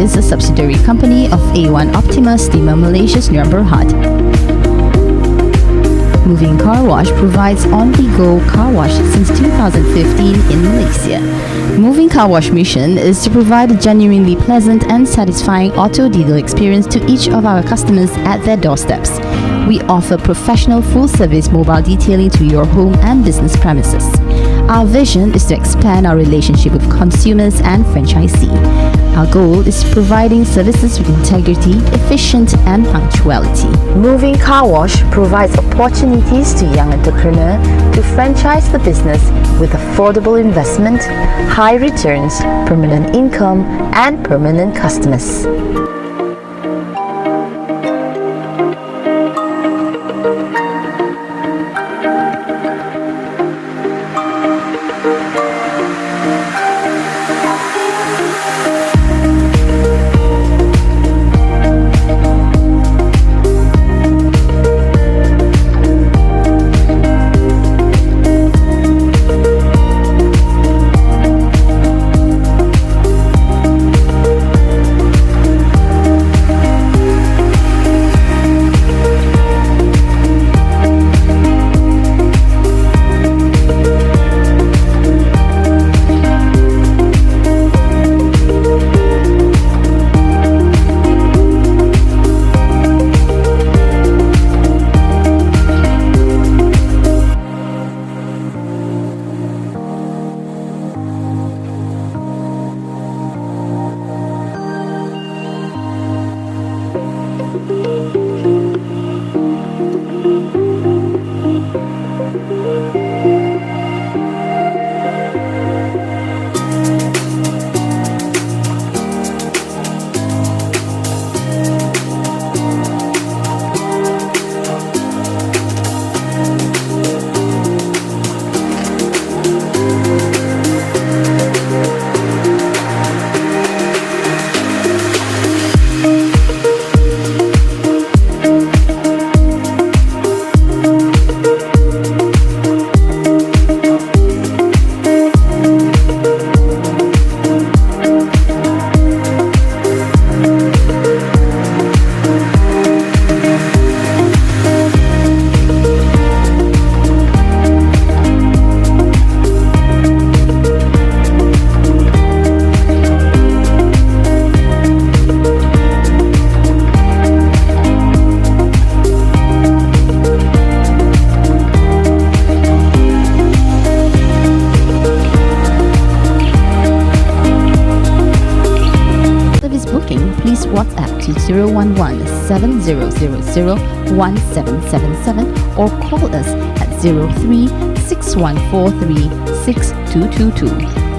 is a subsidiary company of A1 Optima Steamer Malaysia's Nuremberg Hut. Moving Car Wash provides on-the-go car wash since 2015 in Malaysia. Moving Car Wash mission is to provide a genuinely pleasant and satisfying auto dealer experience to each of our customers at their doorsteps. We offer professional full-service mobile detailing to your home and business premises. Our vision is to expand our relationship with consumers and franchisee. Our goal is providing services with integrity, efficient and punctuality. Moving Car Wash provides opportunities to young entrepreneurs to franchise the business with affordable investment, high returns, permanent income and permanent customers. Please WhatsApp to 011-7000-1777 or call us at 03-6143-6222.